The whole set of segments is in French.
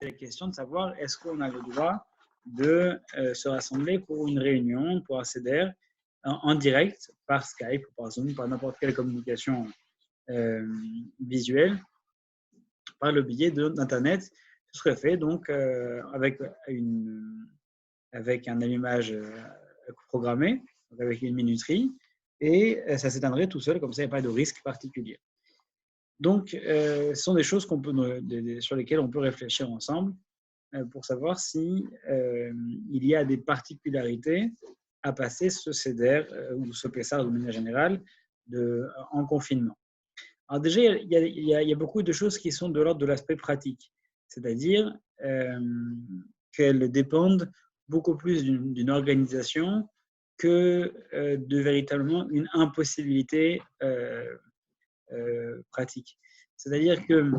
la question de savoir est-ce qu'on a le droit de se rassembler pour une réunion, pour un CEDER, en direct, par Skype, par Zoom, par n'importe quelle communication visuelle, par le biais d'Internet. Tout serait fait donc avec un allumage programmé, avec une minuterie, et ça s'éteindrait tout seul, comme ça il n'y a pas de risque particulier. Donc, ce sont des choses sur lesquelles on peut réfléchir ensemble pour savoir si il y a des particularités à passer ce CEDER ou ce PESAR de manière générale en confinement. Alors déjà, il y a beaucoup de choses qui sont de l'ordre de l'aspect pratique, c'est-à-dire qu'elles dépendent beaucoup plus d'une organisation que de véritablement une impossibilité pratique. C'est-à-dire que,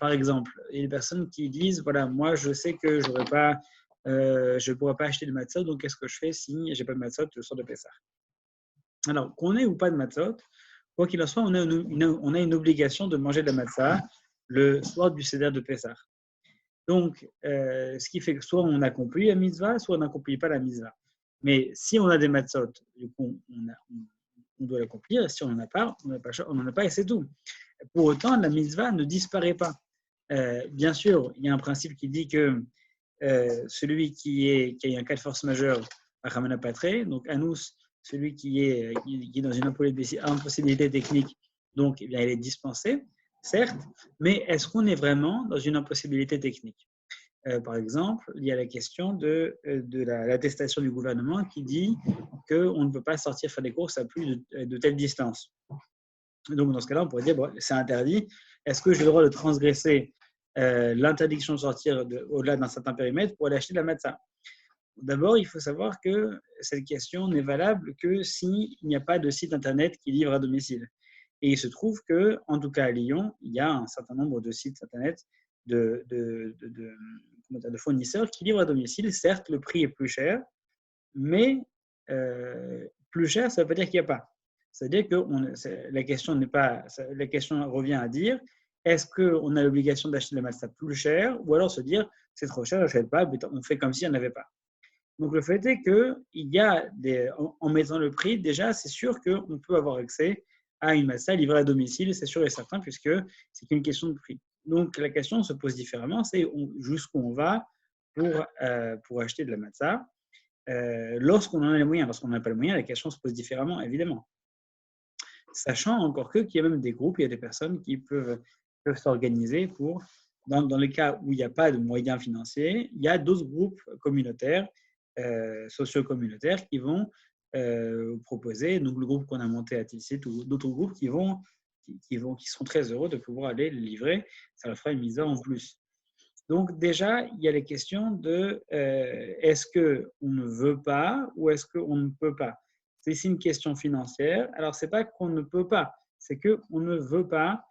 par exemple, il y a des personnes qui disent, voilà, moi je sais que je ne pourrai pas acheter de matzot, donc qu'est-ce que je fais si je n'ai pas de matzot le soir de Pessah? Alors, qu'on ait ou pas de matzot, quoi qu'il en soit, on a une obligation de manger de la matzah le soir du Seder de Pessah. Donc, ce qui fait que soit on accomplit la mitzvah, soit on n'accomplit pas la mitzvah. Mais si on a des matzot, du coup, on doit l'accomplir. Si on n'en a pas, on n'en a pas et c'est tout. Pour autant, la mitzvah ne disparaît pas. Bien sûr, il y a un principe qui dit que celui qui a un cas de force majeure, Ramana Patre, donc Anous, celui qui est dans une impossibilité technique, donc eh bien, il est dispensé, certes, mais est-ce qu'on est vraiment dans une impossibilité technique? Par exemple, il y a la question de l'attestation du gouvernement qui dit qu'on ne peut pas sortir faire des courses à plus de telle distance. Donc, dans ce cas-là, on pourrait dire, bon, c'est interdit. Est-ce que j'ai le droit de transgresser l'interdiction de sortir au-delà d'un certain périmètre pour aller acheter de la matzah? D'abord, il faut savoir que cette question n'est valable que s'il n'y a pas de site Internet qui livre à domicile. Et il se trouve que, en tout cas à Lyon, il y a un certain nombre de sites Internet de fournisseurs qui livrent à domicile. Certes, le prix est plus cher, mais plus cher, ça ne veut pas dire qu'il n'y a pas. C'est-à-dire que la question revient à dire est-ce qu'on a l'obligation d'acheter la matzah plus cher ou alors se dire c'est trop cher, je n'achète pas, on fait comme s'il n'y en avait pas. Donc le fait est qu'en mettant le prix, déjà, c'est sûr qu'on peut avoir accès à une matzah livrée à domicile, c'est sûr et certain, puisque c'est qu'une question de prix. Donc la question se pose différemment, c'est jusqu'où on va pour acheter de la matzah. Lorsqu'on en a les moyens, lorsqu'on n'a pas les moyens, la question se pose différemment, évidemment. Sachant encore qu'il y a même des groupes, il y a des personnes qui peuvent s'organiser pour, dans les cas où il n'y a pas de moyens financiers, il y a d'autres groupes communautaires, socio-communautaires qui vont proposer, donc le groupe qu'on a monté à Tilsit ou d'autres groupes qui sont très heureux de pouvoir aller le livrer, ça leur fera une mise en plus. Donc déjà, il y a les questions de est-ce qu'on ne veut pas ou est-ce qu'on ne peut pas? C'est ici une question financière. Alors, ce n'est pas qu'on ne peut pas, c'est qu'on ne veut pas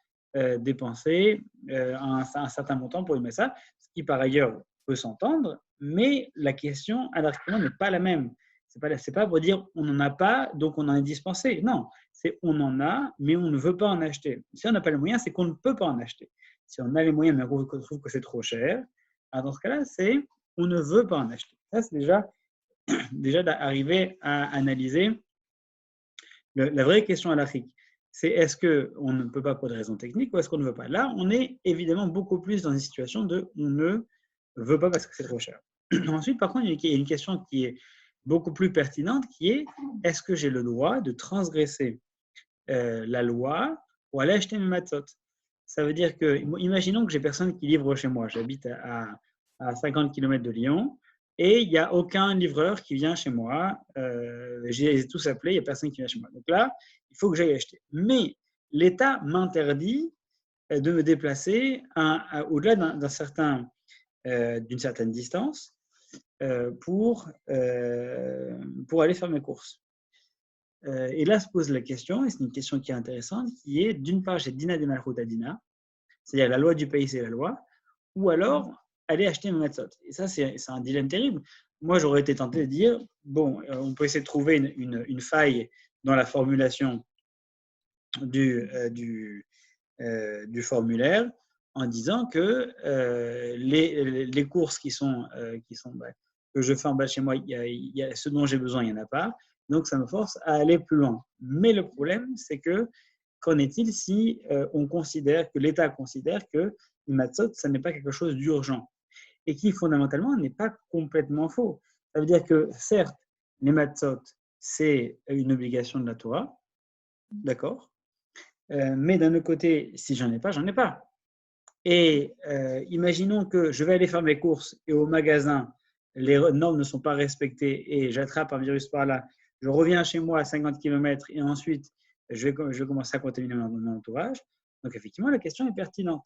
dépenser un certain montant pour une matzah, ce qui par ailleurs peut s'entendre, mais la question à l'argument n'est pas la même. Ce n'est pas pour dire on n'en a pas, donc on en est dispensé. Non, c'est on en a, mais on ne veut pas en acheter. Si on n'a pas les moyens, c'est qu'on ne peut pas en acheter. Si on a les moyens, mais on trouve que c'est trop cher, alors dans ce cas-là, c'est on ne veut pas en acheter. Ça, c'est déjà d'arriver à analyser la vraie question à l'Afrique. C'est est-ce qu'on ne peut pas pour des raisons techniques ou est-ce qu'on ne veut pas? Là, on est évidemment beaucoup plus dans une situation de on ne veut pas parce que c'est trop cher. Ensuite, par contre, il y a une question qui est beaucoup plus pertinente qui est est-ce que j'ai le droit de transgresser la loi pour aller acheter mes matzot? Ça veut dire que, imaginons que j'ai personne qui livre chez moi. J'habite à 50 km de Lyon et il n'y a aucun livreur qui vient chez moi. J'ai tous appelés, il n'y a personne qui vient chez moi. Donc là, il faut que j'aille acheter. Mais l'État m'interdit de me déplacer au-delà d'une certaine distance pour aller faire mes courses. Et là se pose la question, et c'est une question qui est intéressante, qui est d'une part, j'ai Dina de Malchut Adina, c'est-à-dire la loi du pays, c'est la loi, ou alors aller acheter un matzot. Et ça, c'est un dilemme terrible. Moi, j'aurais été tenté de dire, bon, on peut essayer de trouver une faille dans la formulation du formulaire en disant que les courses que je fais en bas de chez moi, il y a ce dont j'ai besoin, il n'y en a pas. Donc, ça me force à aller plus loin. Mais le problème, c'est que qu'en est-il si on considère, que l'État considère que le matzot, ça n'est pas quelque chose d'urgent et qui, fondamentalement, n'est pas complètement faux. Ça veut dire que, certes, les matzot, c'est une obligation de la Torah, d'accord, mais d'un autre côté, si j'en ai pas, j'en ai pas. Et imaginons que je vais aller faire mes courses et au magasin, les normes ne sont pas respectées et j'attrape un virus par là. Je reviens chez moi à 50 km et ensuite, je vais commencer à contaminer mon entourage. Donc, effectivement, la question est pertinente.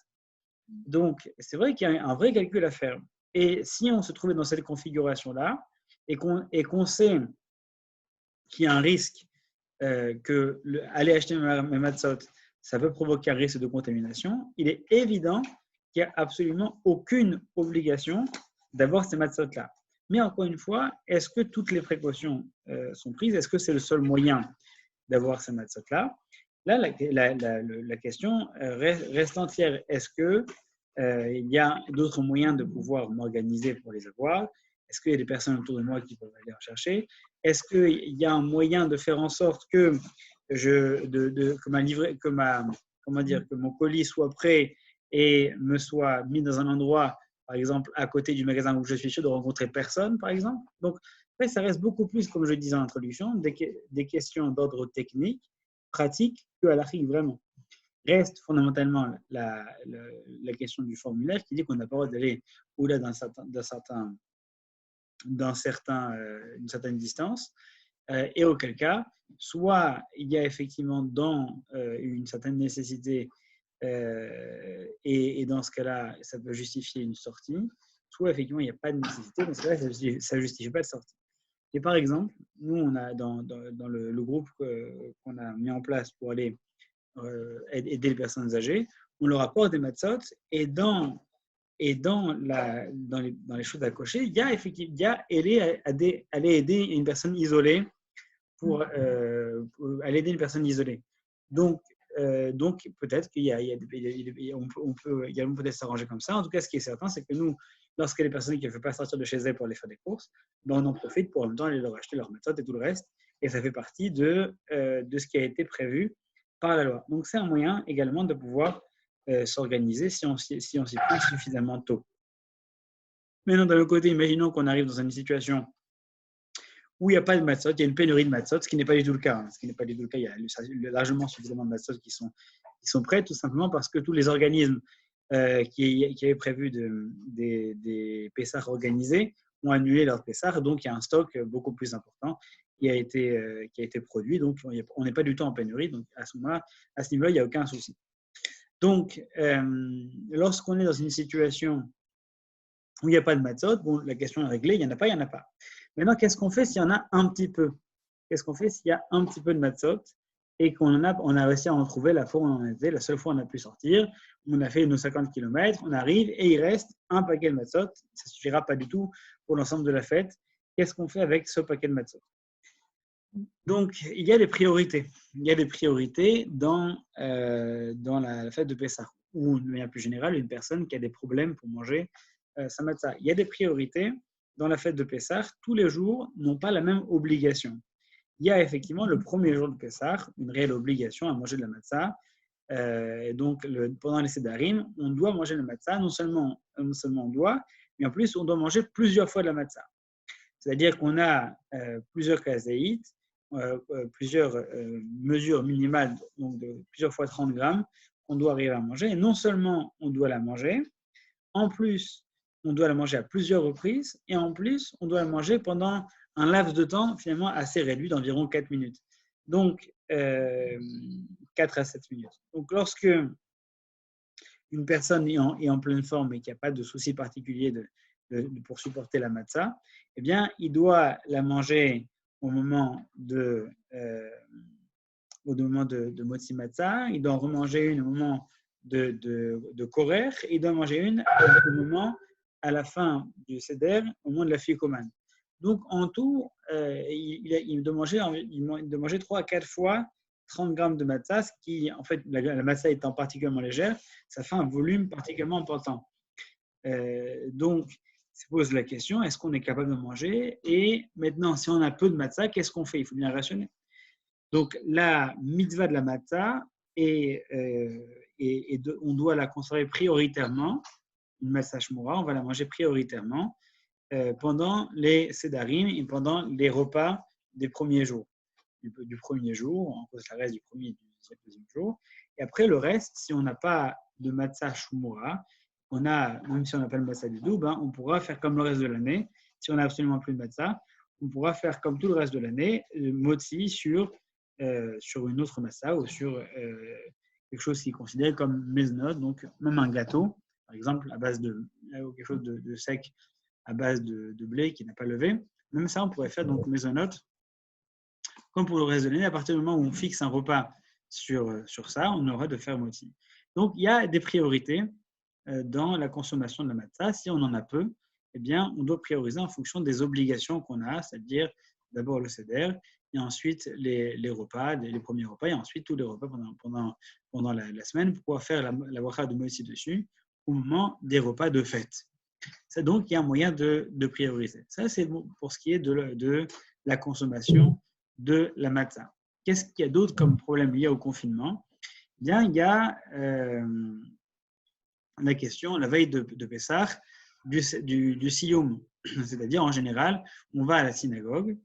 Donc, c'est vrai qu'il y a un vrai calcul à faire. Et si on se trouvait dans cette configuration-là et qu'on sait qu'il y a un risque que aller acheter mes matzot, ça peut provoquer un risque de contamination, il est évident qu'il n'y a absolument aucune obligation d'avoir ces matzot-là. Mais encore une fois, est-ce que toutes les précautions sont prises? Est-ce que c'est le seul moyen d'avoir ces matzot-là? Là, la question reste entière. Est-ce qu'il y a d'autres moyens de pouvoir m'organiser pour les avoir? Est-ce qu'il y a des personnes autour de moi qui peuvent aller en chercher? Est-ce qu'il y a un moyen de faire en sorte que, que mon colis soit prêt et me soit mis dans un endroit, par exemple, à côté du magasin où je suis sûr de rencontrer personne, par exemple? Donc, après, ça reste beaucoup plus, comme je disais en introduction, des questions d'ordre technique, pratique, que halakhique vraiment. Reste fondamentalement la question du formulaire qui dit qu'on n'a pas le droit d'aller au-delà une certaine distance, et auquel cas, soit il y a effectivement dans une certaine nécessité, et dans ce cas-là, ça peut justifier une sortie, soit effectivement il n'y a pas de nécessité, dans ce cas-là, ça ne justifie pas de sortie. Et par exemple, nous, on a dans le groupe qu'on a mis en place pour aller aider les personnes âgées, on leur apporte des matzot et dans les choses à cocher, il y a effectivement aller aider une personne isolée pour aller aider une personne isolée. Donc peut-être qu'il y a on peut également peut-être s'arranger comme ça. En tout cas, ce qui est certain, c'est que nous, lorsque les personnes qui ne veulent pas sortir de chez elles pour aller faire des courses, ben on en profite pour en même temps aller leur acheter leur méthode et tout le reste. Et ça fait partie de ce qui a été prévu par la loi. Donc c'est un moyen également de pouvoir s'organiser si on s'y prend suffisamment tôt. Maintenant, d'un autre côté, imaginons qu'on arrive dans une situation où il n'y a pas de matzot, il y a une pénurie de matzot, ce qui n'est pas du tout le cas. Ce qui n'est pas du tout le cas, il y a largement suffisamment de matzot qui sont prêts, tout simplement parce que tous les organismes qui avaient prévu des Pessah organisés ont annulé leur Pessah, donc il y a un stock beaucoup plus important qui a été produit, donc on n'est pas du tout en pénurie, donc à ce moment-là, à ce niveau-là, il n'y a aucun souci. Donc, lorsqu'on est dans une situation où il n'y a pas de matzot, bon, la question est réglée, il n'y en a pas, il n'y en a pas. Maintenant, qu'est-ce qu'on fait s'il y en a un petit peu? Qu'est-ce qu'on fait s'il y a un petit peu de matzot et on a réussi à en trouver la fois où on en était, la seule fois où on a pu sortir, on a fait nos 50 km, on arrive et il reste un paquet de matzot, ça ne suffira pas du tout pour l'ensemble de la fête. Qu'est-ce qu'on fait avec ce paquet de matzot? Donc, il y a des priorités. Il y a des priorités dans la fête de Pessah, ou de manière plus générale, une personne qui a des problèmes pour manger sa matzah. Il y a des priorités dans la fête de Pessah. Tous les jours n'ont pas la même obligation. Il y a effectivement le premier jour de Pessah, une réelle obligation à manger de la matzah. Donc, pendant les Sédarim, on doit manger de la matzah. Non seulement on doit, mais en plus, on doit manger plusieurs fois de la matzah. C'est-à-dire qu'on a plusieurs kaséites, plusieurs mesures minimales, donc de plusieurs fois 30 grammes, qu'on doit arriver à manger. Et non seulement on doit la manger, en plus, on doit la manger à plusieurs reprises, et en plus, on doit la manger pendant un laps de temps finalement assez réduit, d'environ 4 minutes. Donc, 4 à 7 minutes. Donc, lorsque une personne est en pleine forme et qu'il n'y a pas de souci particulier pour supporter la matzah, eh bien, il doit la manger au moment de Motzi Matzah, il doit en remanger une au moment de Korer, et il doit en manger une au moment, à la fin du Seder, au moment de la Fikoman. Donc, en tout, il doit manger 3 à 4 fois 30 grammes de matzah, ce qui, en fait, la matzah étant particulièrement légère, ça fait un volume particulièrement important. Donc, se pose la question, est-ce qu'on est capable de manger? Et maintenant, si on a peu de matzah, qu'est-ce qu'on fait? Il faut bien rationner. Donc, la mitzvah de la matzah, on doit la conserver prioritairement, une matzah shmura, on va la manger prioritairement pendant les sédarim et pendant les repas des premiers jours. Du premier jour, on pose la reste du premier et du deuxième jour. Et après, le reste, si on n'a pas de matzah shmura, même si on n'a pas le matzah du double, on pourra faire comme le reste de l'année. Si on n'a absolument plus de matzah, on pourra faire comme tout le reste de l'année, motzi sur une autre matzah ou sur quelque chose qui est considéré comme meznot, donc même un gâteau, par exemple, à base de quelque chose de sec à base de blé qui n'a pas levé. Même ça, on pourrait faire donc mezonot, comme pour le reste de l'année. À partir du moment où on fixe un repas sur ça, on aura de faire motzi. Donc, il y a des priorités dans la consommation de la matzah. Si on en a peu, eh bien, on doit prioriser en fonction des obligations qu'on a, c'est-à-dire d'abord le seder, et ensuite les repas, les premiers repas, et ensuite tous les repas pendant la semaine pour pouvoir faire la bracha de motzi dessus au moment des repas de fête. Donc, il y a un moyen de prioriser. Ça, c'est pour ce qui est de la consommation de la matzah. Qu'est-ce qu'il y a d'autre comme problème lié au confinement? Bien, il y a la question, la veille de Pessah, du Siyum. C'est-à-dire, en général, on va à la synagogue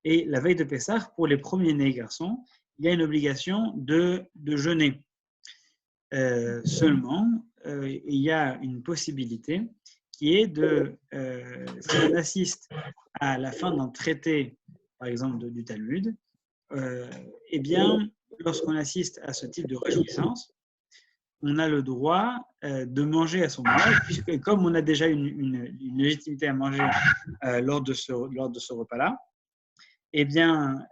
et la veille de Pessah, pour les premiers-nés garçons, il y a une obligation de jeûner. Seulement, il y a une possibilité qui est si on assiste à la fin d'un traité, par exemple du Talmud, eh bien, lorsqu'on assiste à ce type de réjouissance, on a le droit de manger à ce moment-là, puisque comme on a déjà une légitimité à manger lors de ce repas-là, eh bien,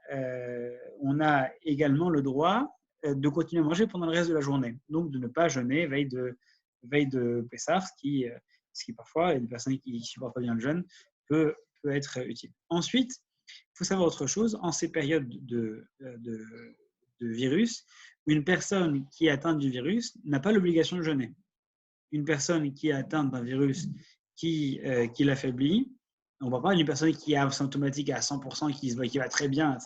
on a également le droit de continuer à manger pendant le reste de la journée. Donc, de ne pas jeûner veille de Pessah, ce qui parfois, il y a des personnes qui ne supportent pas bien le jeûne, peut être utile. Ensuite, il faut savoir autre chose. En ces périodes de virus, une personne qui est atteinte du virus n'a pas l'obligation de jeûner. Une personne qui est atteinte d'un virus qui l'affaiblit, on ne voit pas une personne qui est asymptomatique à 100%, qui va très bien,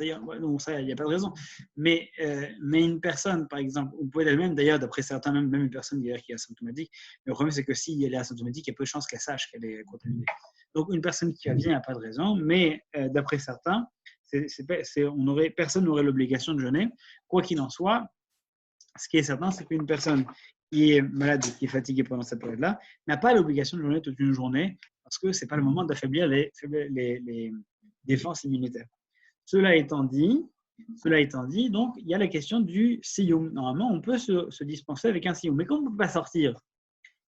donc ça, il n'y a pas de raison. Mais une personne, par exemple, on peut même d'ailleurs, d'après certains, même une personne qui est asymptomatique, mais le problème c'est que si elle est asymptomatique, il y a peu de chances qu'elle sache qu'elle est contaminée. Donc une personne qui va bien, il n'y a pas de raison, mais d'après certains, personne n'aurait l'obligation de jeûner. Quoi qu'il en soit, ce qui est certain, c'est qu'une personne qui est malade et qui est fatiguée pendant cette période-là n'a pas l'obligation de jeûner toute une journée parce que ce n'est pas le moment d'affaiblir les défenses immunitaires. Cela étant dit, donc, il y a la question du siyum. Normalement, on peut se dispenser avec un siyum, mais comme on ne peut pas sortir,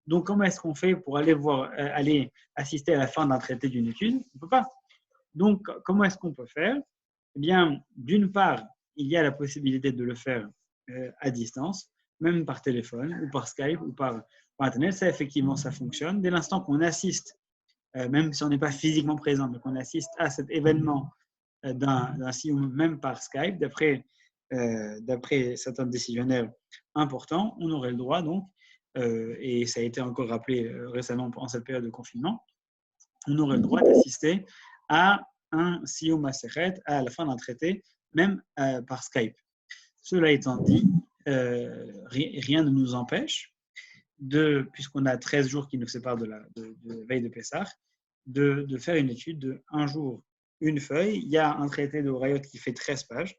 donc comment est-ce qu'on fait pour aller assister à la fin d'un traité d'une étude? On ne peut pas. Donc, comment est-ce qu'on peut faire? Eh bien, d'une part, il y a la possibilité de le faire à distance, même par téléphone ou par Skype ou par Internet. Ça, effectivement, ça fonctionne. Dès l'instant qu'on assiste, même si on n'est pas physiquement présent, mais qu'on assiste à cet événement d'un siyum, même par Skype, d'après certains décisionnaires importants, on aurait le droit, donc, et ça a été encore rappelé récemment pendant cette période de confinement, on aurait le droit d'assister à un siyum masechet à la fin d'un traité, même par Skype. Cela étant dit, rien ne nous empêche, puisqu'on a 13 jours qui nous séparent de la veille de Pessah, de faire une étude de un jour, une feuille. Il y a un traité de Horayot qui fait 13 pages.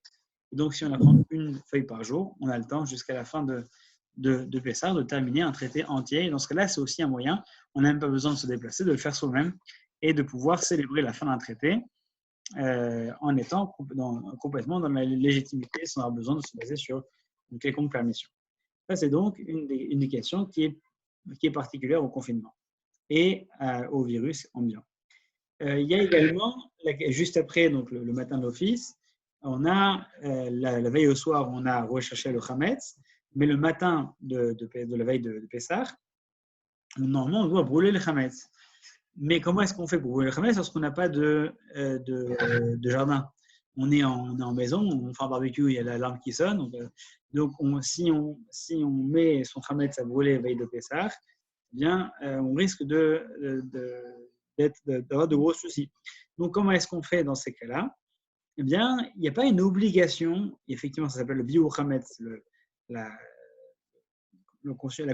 Et donc, si on apprend une feuille par jour, on a le temps jusqu'à la fin de Pessah de terminer un traité entier. Et dans ce cas-là, c'est aussi un moyen, on n'a même pas besoin de se déplacer, de le faire soi-même et de pouvoir célébrer la fin d'un traité en étant complètement dans la légitimité sans avoir besoin de se baser sur une quelconque permission. Ça, c'est donc une des questions qui est particulière au confinement et au virus ambiant. Il y a également, juste après donc, le matin de l'office, on a la veille au soir, on a recherché le Hametz, mais le matin de la veille de Pessah, normalement, on doit brûler le Hametz. Mais comment est-ce qu'on fait pour brûler le Hametz lorsqu'on n'a pas de jardin? on est en maison, on fait un barbecue, il y a l'alarme qui sonne. Donc si on met son Hametz à brûler veille de Pessah, eh bien, on risque d'avoir de gros soucis. Donc, comment est-ce qu'on fait dans ces cas-là? Eh bien, il n'y a pas une obligation, effectivement, ça s'appelle le bio Hametz, la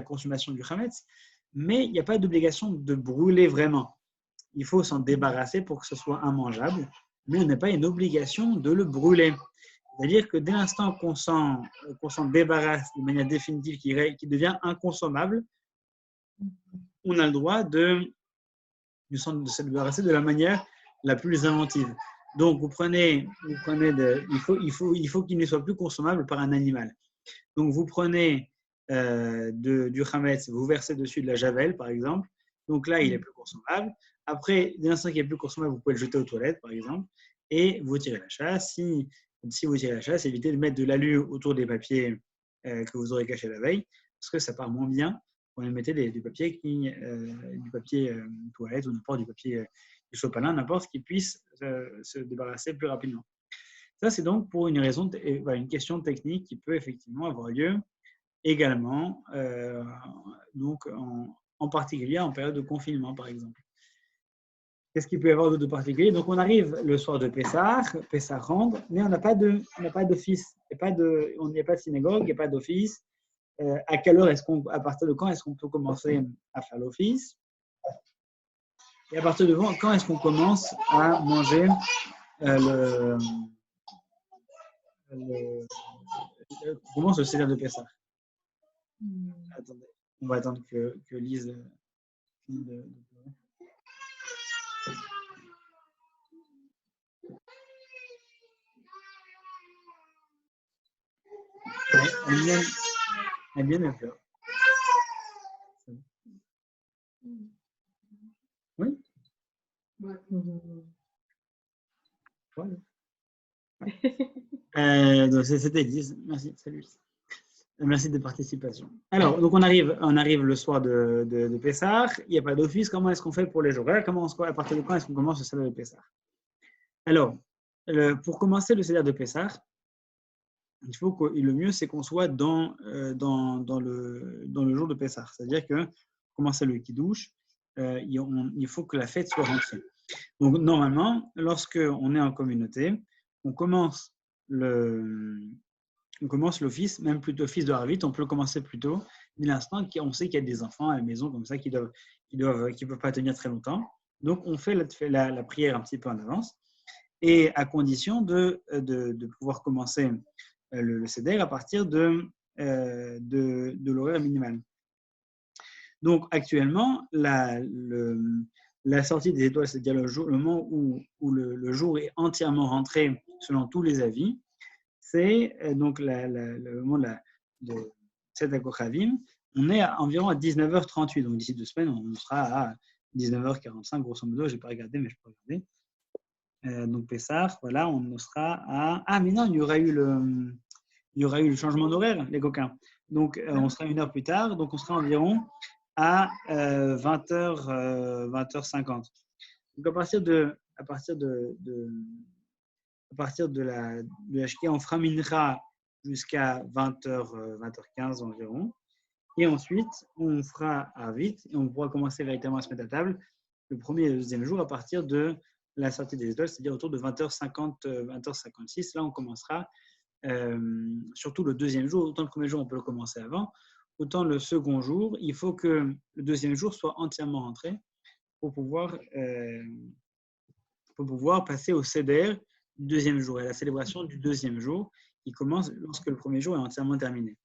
consommation du Hametz, mais il n'y a pas d'obligation de brûler vraiment. Il faut s'en débarrasser pour que ce soit immangeable, mais on n'a pas une obligation de le brûler. C'est-à-dire que dès l'instant qu'on s'en débarrasse de manière définitive, qui devient inconsommable, on a le droit de se débarrasser de la manière la plus inventive. Donc, il faut qu'il ne soit plus consommable par un animal. Donc, vous prenez du Hametz, vous versez dessus de la javel, par exemple. Donc là, il est plus consommable. Après, dès l'instant qu'il est plus consommable, vous pouvez le jeter aux toilettes, par exemple, et vous tirez la chasse. Si vous tirez la chasse, évitez de mettre de l'alu autour des papiers que vous aurez cachés la veille, parce que ça part moins bien quand vous mettez du papier toilette ou n'importe du papier du sopalin, n'importe ce qui puisse se débarrasser plus rapidement. Ça, c'est donc pour une question technique qui peut effectivement avoir lieu également, donc en particulier en période de confinement, par exemple. Qu'est-ce qu'il peut y avoir de particulier? Donc, on arrive le soir de Pessah rentre, mais on n'a pas d'office. Il n'y a pas de synagogue, il n'y a pas d'office. À quelle heure à partir de quand est-ce qu'on peut commencer à faire l'office? Et à partir de quand est-ce qu'on commence à manger commence le Seder de Pessah? Attendez, on va attendre que Lise finisse de pleurer. Elle vient de pleurer. Oui? Ouais. Donc c'était Lise. Merci, salut. Merci de participation. Alors, donc on arrive le soir de Pessah. Il n'y a pas d'office. Comment est-ce qu'on fait pour les horaires? À partir de quand est-ce qu'on commence le Seder de Pessah? Alors, pour commencer le Seder de Pessah, il faut que le mieux, c'est qu'on soit dans le jour de Pessah. C'est-à-dire que commencer le Kiddush, il faut que la fête soit rentrée. Donc, normalement, lorsque on est en communauté, on commence l'office, même plutôt l'office de Harvit, on peut le commencer plus tôt, dès l'instant qu'on sait qu'il y a des enfants à la maison comme ça qui ne peuvent pas tenir très longtemps. Donc, on fait la prière un petit peu en avance, et à condition de pouvoir commencer le Seder à partir de l'horaire minimal. Donc, actuellement, la sortie des étoiles, c'est-à-dire le moment où le jour est entièrement rentré selon tous les avis, c'est donc le moment de Tzedek Kochavim. On est environ à 19h38, donc d'ici 2 semaines, on sera à 19h45, grosso modo. Je n'ai pas regardé, mais je peux regarder. Donc Pessah, voilà, on sera à... Ah, mais non, il y aura eu le changement d'horaire, les coquins. Donc, on sera 1 heure plus tard, donc on sera environ à 20h50. Donc, à partir de la Shkia, on fera Mincha jusqu'à 20h15 environ. Et ensuite, on fera Arvit et on pourra commencer véritablement à se mettre à table le premier et le deuxième jour à partir de la sortie des étoiles, c'est-à-dire autour de 20h50, 20h56. Là, on commencera, surtout le deuxième jour. Autant le premier jour, on peut le commencer avant. Autant le second jour, il faut que le deuxième jour soit entièrement rentré pour pouvoir passer au Seder du deuxième jour et la célébration du deuxième jour qui commence lorsque le premier jour est entièrement terminé.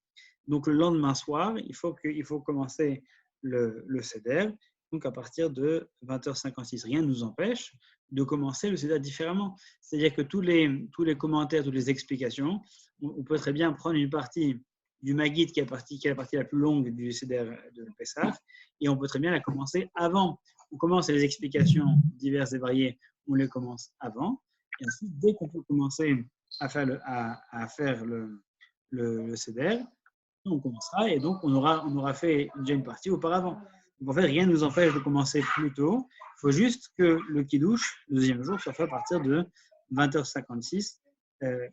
Donc le lendemain soir, il faut commencer le Seder, donc à partir de 20h56. Rien ne nous empêche de commencer le Seder différemment. C'est-à-dire que tous les commentaires, toutes les explications, on peut très bien prendre une partie du Maggid qui est la partie la plus longue du Seder de Pessah, et on peut très bien la commencer avant. On commence les explications diverses et variées, on les commence avant, et ainsi, dès qu'on peut commencer à faire le Seder, on commencera, et donc on aura fait déjà une partie auparavant. Donc en fait, rien ne nous empêche de commencer plus tôt. Il faut juste que le Kiddush, le deuxième jour, soit fait à partir de 20h56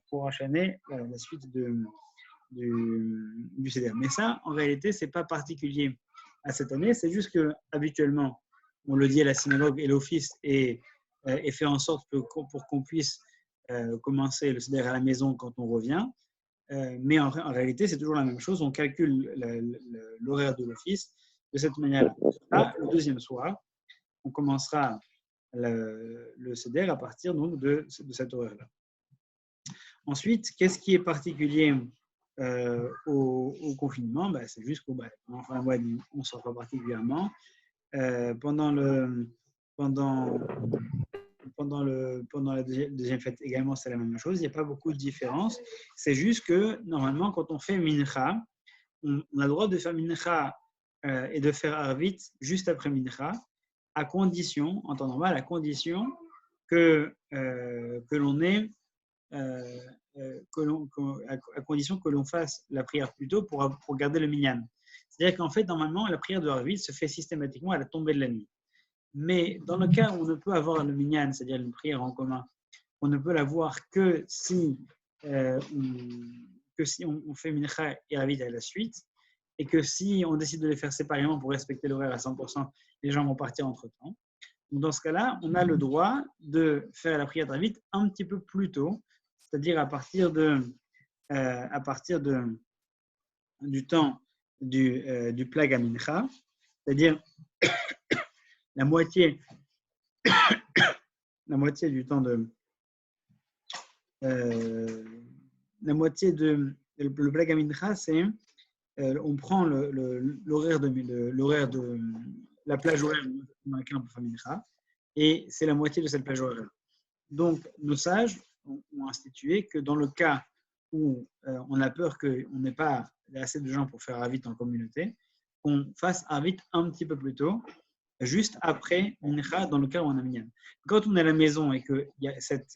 pour enchaîner la suite du CDR. Mais ça, en réalité, ce n'est pas particulier à cette année. C'est juste que habituellement, on le dit à la synagogue et l'office et fait en sorte pour qu'on puisse commencer le CDR à la maison quand on revient. Mais en réalité, c'est toujours la même chose. On calcule l'horaire de l'office de cette manière-là. Là, le deuxième soir, on commencera le CDR à partir donc, de cet horaire-là. Ensuite, qu'est-ce qui est particulier au confinement? C'est juste qu'au enfin, on ne sort pas particulièrement. Pendant la deuxième fête également, c'est la même chose. Il n'y a pas beaucoup de différence. C'est juste que normalement, quand on fait mincha, on a le droit de faire mincha et de faire arvit juste après mincha, à condition, en temps normal, à condition que l'on ait à condition que l'on fasse la prière plus tôt pour garder le minyan. C'est-à-dire qu'en fait, normalement, la prière de Arvit se fait systématiquement à la tombée de la nuit. Mais dans le cas où on ne peut avoir le minyan, c'est-à-dire une prière en commun, on ne peut l'avoir que si on fait mincha et Arvit à la suite, et que si on décide de les faire séparément pour respecter l'horaire à 100%, les gens vont partir entre-temps. Donc dans ce cas-là, on a le droit de faire la prière d'Arvit un petit peu plus tôt, c'est-à-dire à partir du temps du plag à mincha, c'est-à-dire la moitié du temps le plag à mincha, c'est on prend l'horaire de la plage horaire dans laquelle on peut faire mincha, et c'est la moitié de cette plage horaire. Donc nos sages ont institué que dans le cas où on a peur qu'on n'ait pas assez de gens pour faire Arvit en communauté, qu'on fasse Arvit un petit peu plus tôt, juste après Mincha, dans le cas où on a Minyan. Quand on est à la maison et que cette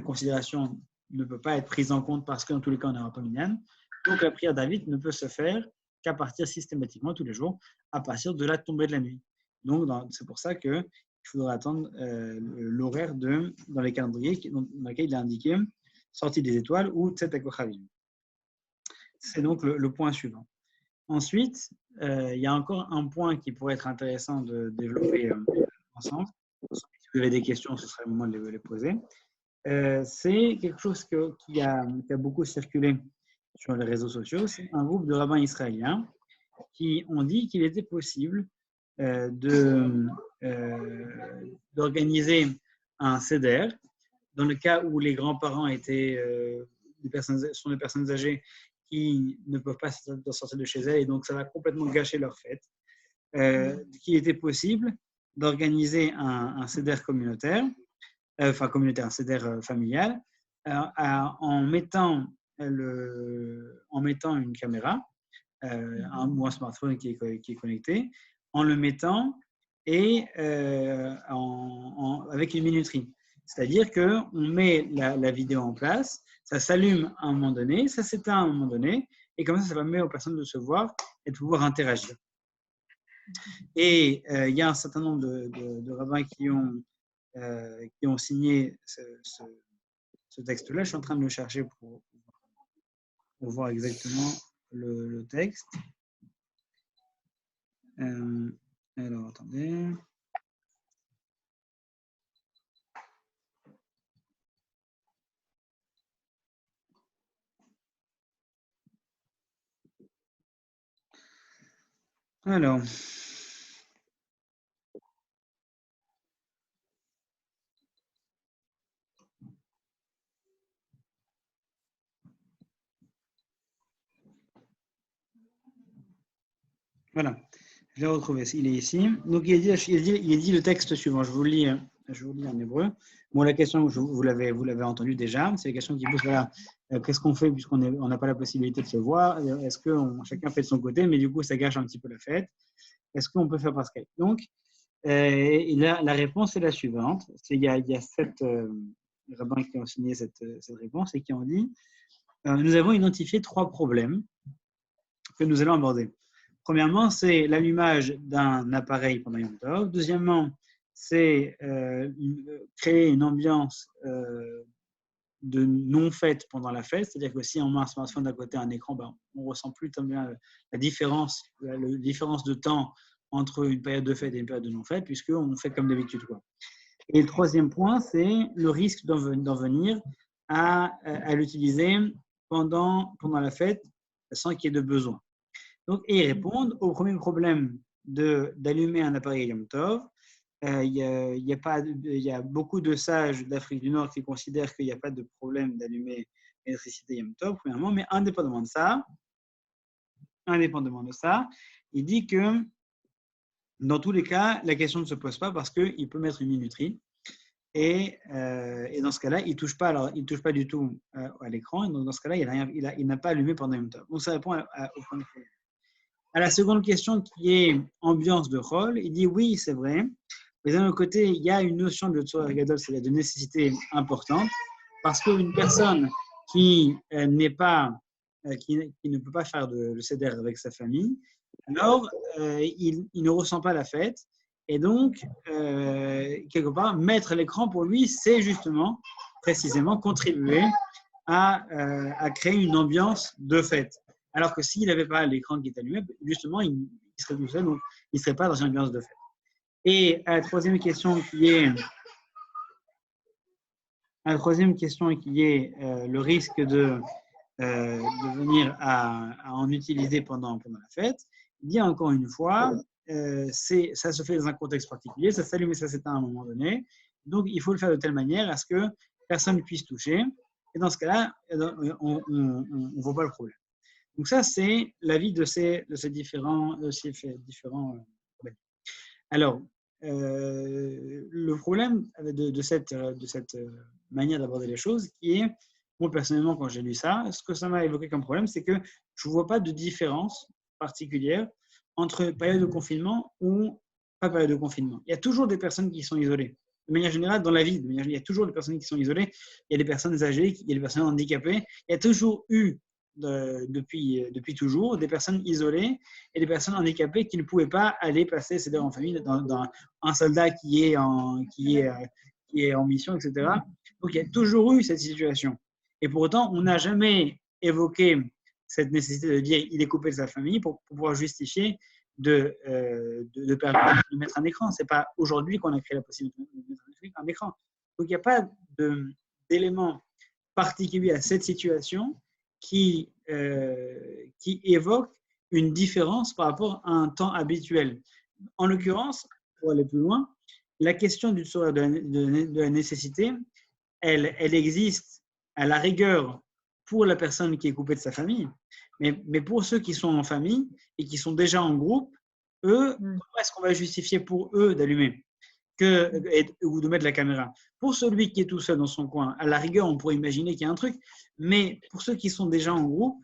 considération ne peut pas être prise en compte parce que dans tous les cas on n'aura pas Minyan, donc la prière d'Arvit ne peut se faire qu'à partir systématiquement tous les jours, à partir de la tombée de la nuit. Donc c'est pour ça qu'il faudra attendre l'horaire dans les calendriers dans lequel il est indiqué sortie des étoiles ou Tzetek Kochavim. C'est donc le point suivant. Ensuite, il y a encore un point qui pourrait être intéressant de développer ensemble. Si vous avez des questions, ce serait le moment de les poser. C'est quelque chose qui a beaucoup circulé sur les réseaux sociaux. C'est un groupe de rabbins israéliens qui ont dit qu'il était possible d'organiser un seder dans le cas où les grands-parents sont des personnes âgées qui ne peuvent pas sortir de chez elles et donc ça va complètement gâcher leur fête. Qu'il était possible d'organiser un seder communautaire, un seder familial, en mettant une caméra, ou un smartphone qui est connecté, en le mettant et avec une minuterie. C'est-à-dire qu'on met la vidéo en place, ça s'allume à un moment donné, ça s'éteint à un moment donné, et comme ça permet aux personnes de se voir et de pouvoir interagir. Et il y a un certain nombre de rabbins qui ont signé ce texte-là. Je suis en train de le chercher pour voir exactement le texte. Alors, attendez. Alors. Voilà, je l'ai retrouvé, il est ici. Donc il dit le texte suivant, je vous le lis en hébreu. Bon, la question, vous l'avez entendu déjà, c'est la question qui pose, voilà, qu'est-ce qu'on fait puisqu'on n'a pas la possibilité de se voir? Est-ce que chacun fait de son côté, mais du coup ça gâche un petit peu la fête? Est-ce qu'on peut faire par Skype? Donc, la réponse est la suivante. Il y a 7 rabbins qui ont signé cette réponse et qui ont dit, nous avons identifié 3 problèmes que nous allons aborder. Premièrement, c'est l'allumage d'un appareil pendant Yom Tov. Deuxièmement, c'est créer une ambiance de non-fête pendant la fête, c'est-à-dire que si on met un smartphone d'un côté, un écran, ben, on ne ressent plus tellement bien la différence de temps entre une période de fête et une période de non-fête, puisqu'on fait comme d'habitude, quoi. Et le troisième point, c'est le risque d'en venir à l'utiliser pendant la fête sans qu'il y ait de besoin. Donc, et ils répondent au premier problème d'allumer un appareil Yom Tov. Il y a beaucoup de sages d'Afrique du Nord qui considèrent qu'il n'y a pas de problème d'allumer l'électricité Yom Tov, premièrement, mais indépendamment de ça, il dit que dans tous les cas, la question ne se pose pas parce qu'il peut mettre une minuterie. Et dans ce cas-là, il ne touche pas du tout à l'écran. Et donc, dans ce cas-là, il n'a pas allumé pendant Yom Tov. Donc, ça répond au premier problème. À la seconde question qui est ambiance de rôle, il dit oui, c'est vrai. Mais d'un autre côté, il y a une notion de Tzorech Gadol, c'est-à-dire de nécessité importante, parce qu'une personne qui ne peut pas faire le seder avec sa famille, alors il ne ressent pas la fête. Et donc, quelque part, mettre l'écran pour lui, c'est justement, précisément, contribuer à créer une ambiance de fête. Alors que s'il n'avait pas l'écran qui est allumé, justement, il serait tout seul, donc il ne serait pas dans une ambiance de fête. Et à la troisième question qui est le risque de venir à en utiliser pendant la fête, il dit encore une fois, ça se fait dans un contexte particulier, ça s'allume et ça s'éteint à un moment donné, donc il faut le faire de telle manière à ce que personne ne puisse toucher, et dans ce cas-là, on ne voit pas le problème. Donc ça, c'est l'avis de ces différents problèmes. Alors, le problème de cette manière d'aborder les choses, qui est, moi personnellement, quand j'ai lu ça, ce que ça m'a évoqué comme problème, c'est que je ne vois pas de différence particulière entre période de confinement ou pas période de confinement. Il y a toujours des personnes qui sont isolées. De manière générale, dans la vie, il y a toujours des personnes qui sont isolées. Il y a des personnes âgées, il y a des personnes handicapées. Il y a toujours eu depuis toujours, des personnes isolées et des personnes handicapées qui ne pouvaient pas aller passer ces heures en famille, dans un soldat qui est en mission, etc. Donc, il y a toujours eu cette situation. Et pour autant, on n'a jamais évoqué cette nécessité de dire il est coupé de sa famille pour pouvoir justifier de mettre un écran. Ce n'est pas aujourd'hui qu'on a créé la possibilité de mettre un écran. Donc, il n'y a pas d'élément particulier à cette situation qui évoque une différence par rapport à un temps habituel. En l'occurrence, pour aller plus loin, la question du tzorech de la nécessité, elle existe à la rigueur pour la personne qui est coupée de sa famille, mais pour ceux qui sont en famille et qui sont déjà en groupe, eux, comment est-ce qu'on va justifier pour eux d'allumer ou de mettre la caméra? Pour celui qui est tout seul dans son coin, à la rigueur, on pourrait imaginer qu'il y a un truc, mais pour ceux qui sont déjà en groupe,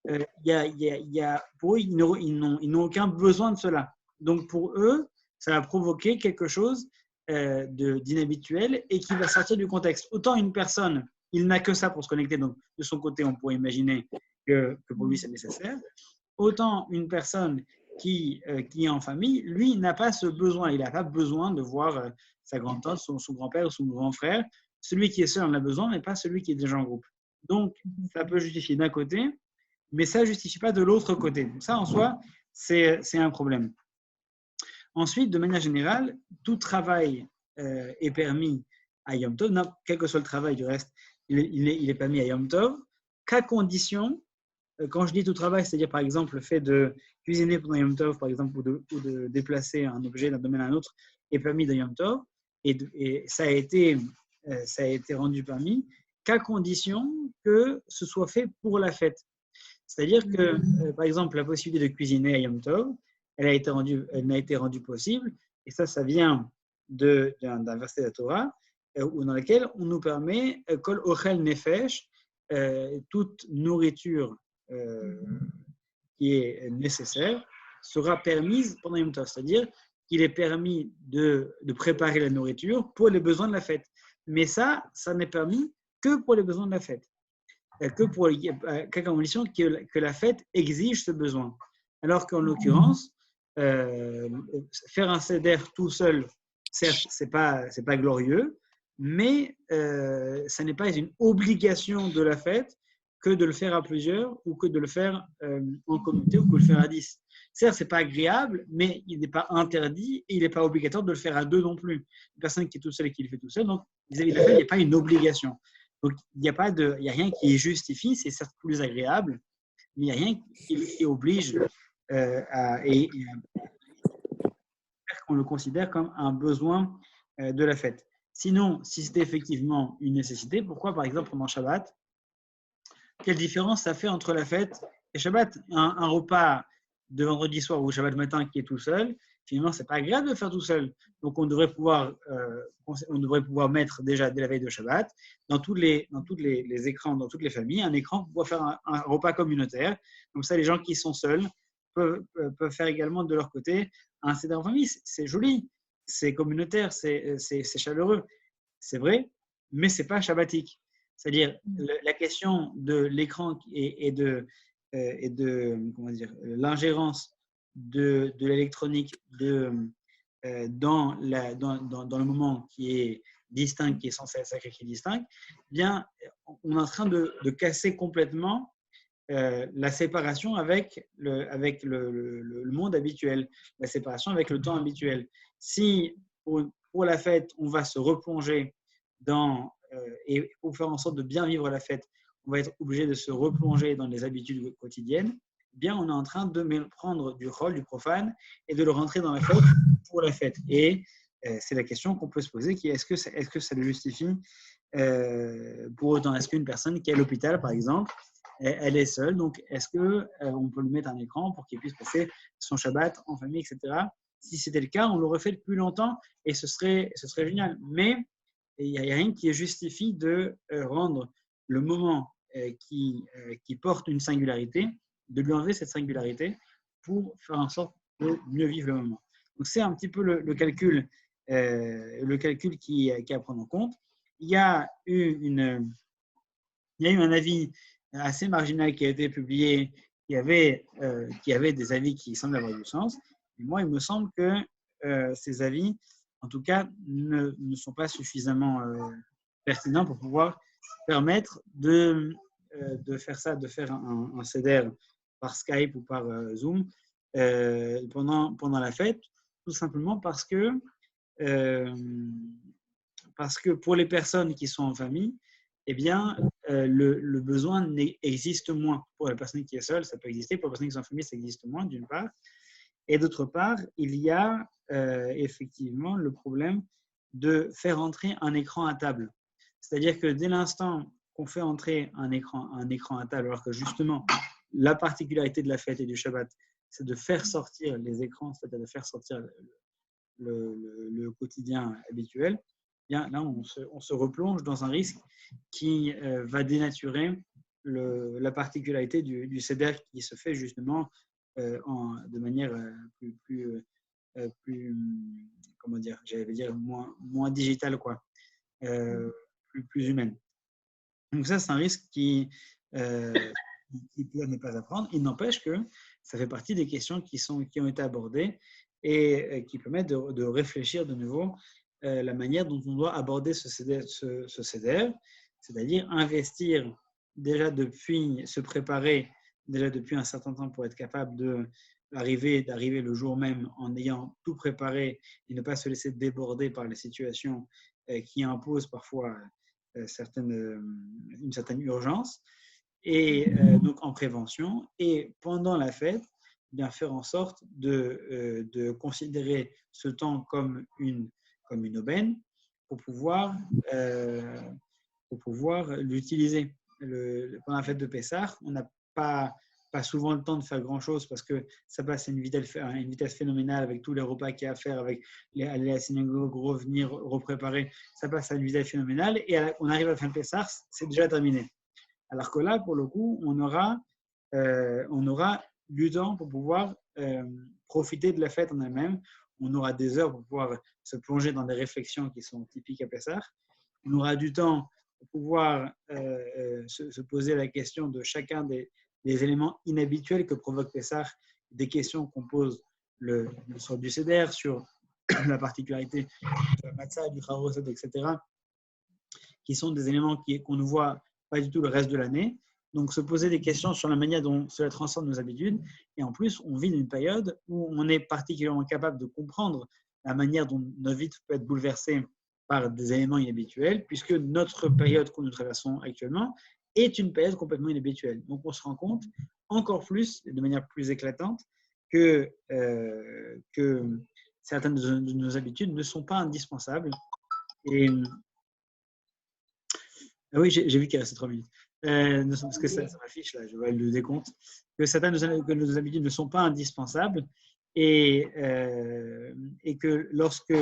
pour eux, ils n'ont aucun besoin de cela. Donc pour eux, ça va provoquer quelque chose d'inhabituel et qui va sortir du contexte. Autant une personne, il n'a que ça pour se connecter, donc de son côté, on pourrait imaginer que pour lui c'est nécessaire. Autant une personne qui est en famille, lui, n'a pas ce besoin. Il n'a pas besoin de voir sa grand-tante, son grand-père ou son grand frère. Celui qui est seul en a besoin, mais pas celui qui est déjà en groupe. Donc, ça peut justifier d'un côté, mais ça ne justifie pas de l'autre côté. Donc ça, en soi, c'est un problème. Ensuite, de manière générale, tout travail est permis à Yom Tov, quel que soit le travail du reste, il est permis à Yom Tov, qu'à condition, quand je dis tout travail, c'est-à-dire par exemple le fait de cuisiner pendant Yom Tov, par exemple, ou de déplacer un objet d'un domaine à un autre, est permis dans Yom Tov, et ça a été rendu permis qu'à condition que ce soit fait pour la fête. C'est-à-dire que, par exemple, la possibilité de cuisiner à Yom Tov, elle n'a été rendue possible, et ça vient d'un verset de la Torah, dans lequel on nous permet Kol Ochel Nefesh, toute nourriture qui est nécessaire sera permise pendant Yom Tov. C'est-à-dire qu'il est permis de préparer la nourriture pour les besoins de la fête. Mais ça n'est permis que pour les besoins de la fête. Qu'à condition que la fête exige ce besoin. Alors qu'en l'occurrence, faire un seder tout seul, certes, c'est pas glorieux, mais ça n'est pas une obligation de la fête que de le faire à plusieurs ou que de le faire en communauté ou que de le faire à 10. Certes, ce n'est pas agréable, mais il n'est pas interdit et il n'est pas obligatoire de le faire à 2 non plus. Une personne qui est toute seule et qui le fait tout seul, donc vis-à-vis de la fête, il n'y a pas une obligation. Donc, il n'y a rien qui justifie, c'est certes plus agréable, mais il n'y a rien qui oblige et qu'on le considère comme un besoin de la fête. Sinon, si c'était effectivement une nécessité, pourquoi par exemple pendant Shabbat, quelle différence ça fait entre la fête et Shabbat? Un repas de vendredi soir ou Shabbat matin qui est tout seul, finalement, ce n'est pas agréable de le faire tout seul. Donc, on devrait pouvoir mettre déjà dès la veille de Shabbat, dans tous les écrans, dans toutes les familles, un écran pour pouvoir faire un repas communautaire. Comme ça, les gens qui sont seuls peuvent faire également de leur côté un seder en famille. C'est joli, c'est communautaire, c'est chaleureux. C'est vrai, mais ce n'est pas shabbatique. C'est-à-dire, la question de l'écran et de comment dire, l'ingérence de l'électronique dans le moment qui est distinct, qui est censé être sacré, qui est distinct, eh bien, on est en train de casser complètement la séparation avec le monde habituel, la séparation avec le temps habituel. Si pour la fête, on va se replonger et pour faire en sorte de bien vivre la fête, on va être obligé de se replonger dans les habitudes quotidiennes, eh bien, on est en train de prendre du rôle, du profane, et de le rentrer dans la fête pour la fête. Et c'est la question qu'on peut se poser, qui est est-ce que ça le justifie pour autant? Est-ce qu'une personne qui est à l'hôpital, par exemple, elle est seule, donc est-ce qu'on peut lui mettre un écran pour qu'il puisse passer son Shabbat en famille, etc. Si c'était le cas, on l'aurait fait depuis longtemps et ce serait génial. Mais il n'y a rien qui justifie de rendre le moment qui porte une singularité, de lui enlever cette singularité pour faire en sorte de mieux vivre le moment. Donc c'est un petit peu le calcul qui est à prendre en compte. Il y a eu un avis assez marginal qui a été publié, qui avait des avis qui semblent avoir du sens. Et moi, il me semble que ces avis, en tout cas, ne sont pas suffisamment pertinents pour pouvoir permettre de faire ça, de faire un CEDER par Skype ou par Zoom pendant la fête, tout simplement parce que pour les personnes qui sont en famille, eh bien, le besoin existe moins. Pour la personne qui est seule, ça peut exister. Pour la personne qui est en famille, ça existe moins, d'une part. Et d'autre part, il y a effectivement le problème de faire entrer un écran à table. C'est-à-dire que dès l'instant qu'on fait entrer un écran à table, alors que justement, la particularité de la fête et du Shabbat, c'est de faire sortir les écrans, c'est-à-dire de faire sortir le quotidien habituel, bien, là, on se replonge dans un risque qui va dénaturer la particularité du CEDER qui se fait justement de manière plus comment dire, j'allais dire moins digitale, quoi, plus humaine. Donc ça, c'est un risque qui peut ne pas à prendre. Il n'empêche que ça fait partie des questions qui ont été abordées et qui permettent de réfléchir de nouveau la manière dont on doit aborder ce CEDER, c'est-à-dire investir déjà se préparer déjà depuis un certain temps pour être capable d'arriver le jour même en ayant tout préparé et ne pas se laisser déborder par les situations qui imposent parfois une certaine urgence, et donc en prévention, et pendant la fête, bien faire en sorte de considérer ce temps comme une aubaine pour pouvoir l'utiliser. Pendant la fête de Pessah, on n'a pas souvent le temps de faire grand-chose parce que ça passe à une vitesse phénoménale avec tous les repas qu'il y a à faire, avec aller à la synagogue, revenir, repréparer. Ça passe à une vitesse phénoménale et on arrive à la fin de Pessah, c'est déjà terminé. Alors que là, pour le coup, on aura du temps pour pouvoir profiter de la fête en elle-même. On aura des heures pour pouvoir se plonger dans des réflexions qui sont typiques à Pessah. On aura du temps pour pouvoir se poser la question de chacun des éléments inhabituels que provoque Pessah, des questions qu'on pose le soir du Seder sur la particularité de la matzah, du charosot, etc. qui sont des éléments qu'on ne voit pas du tout le reste de l'année. Donc, se poser des questions sur la manière dont cela transforme nos habitudes. Et en plus, on vit une période où on est particulièrement capable de comprendre la manière dont notre vie peut être bouleversée par des éléments inhabituels, puisque notre période que nous traversons actuellement est une période complètement inhabituelle. Donc, on se rend compte encore plus, de manière plus éclatante, que certaines de nos habitudes ne sont pas indispensables. Et oui, j'ai vu qu'il restait 3 minutes. Parce que ça m'affiche là, je vois le décompte, que certaines de nos habitudes ne sont pas indispensables et que lorsque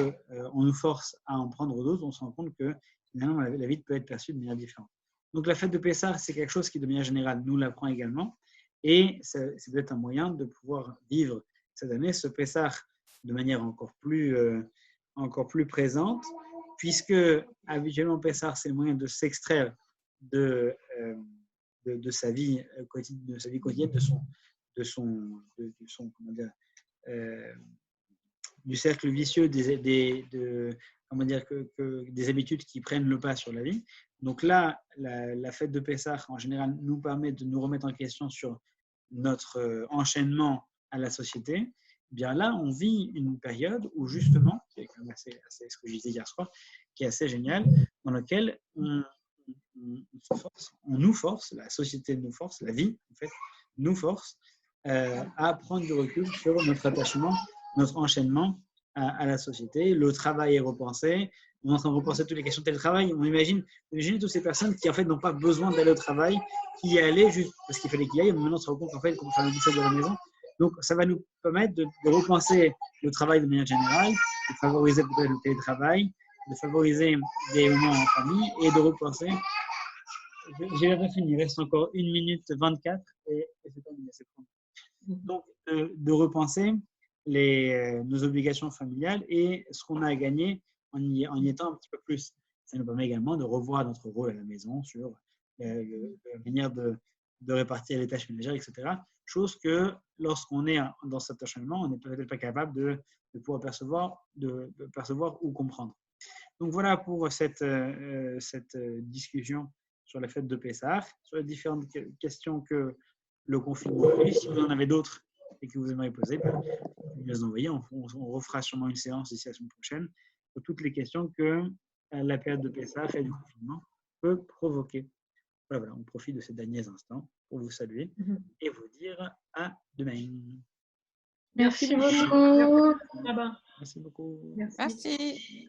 on nous force à en prendre d'autres, on se rend compte que finalement la vie peut être perçue de manière différente. Donc la fête de Pessah, c'est quelque chose qui de manière générale nous l'apprend également et c'est peut-être un moyen de pouvoir vivre cette année ce Pessah de manière encore plus présente, puisque habituellement Pessah c'est le moyen de s'extraire de sa vie quotidienne, du cercle vicieux des habitudes qui prennent le pas sur la vie. Donc là, la fête de Pessah, en général, nous permet de nous remettre en question sur notre enchaînement à la société. Bien là, on vit une période où justement, qui est quand même assez ce que je disais hier soir, qui est assez génial, dans laquelle on nous force, la société nous force, la vie en fait, nous force à prendre du recul sur notre attachement, notre enchaînement à la société. Le travail est repensé. On est en train de repenser toutes les questions de télétravail. On imagine toutes ces personnes qui en fait n'ont pas besoin d'aller au travail, qui y allaient juste parce qu'il fallait qu'ils y aillent. Maintenant, on se rend compte qu'en fait, on fait ça de la maison. Donc, ça va nous permettre de repenser le travail de manière générale, de favoriser peut-être le télétravail, de favoriser des moments en famille et de repenser. J'ai pas fini, il reste encore 1 minute 24 et c'est terminé, c'est bon. Donc, de repenser nos obligations familiales et ce qu'on a à gagner en y étant un petit peu plus. Ça nous permet également de revoir notre rôle à la maison sur la manière de répartir les tâches ménagères, etc. Chose que lorsqu'on est dans cet enchaînement, on n'est peut-être pas capable de pouvoir percevoir ou comprendre. Donc voilà pour cette discussion sur la fête de Pessah, sur les différentes questions que le confinement a eues. Si vous en avez d'autres et que vous aimeriez poser, vous les envoyer. On refera sûrement une séance ici la semaine prochaine pour toutes les questions que la période de Pessah et du confinement peut provoquer. Voilà, on profite de ces derniers instants pour vous saluer et vous dire à demain. Merci beaucoup. Merci beaucoup. Merci.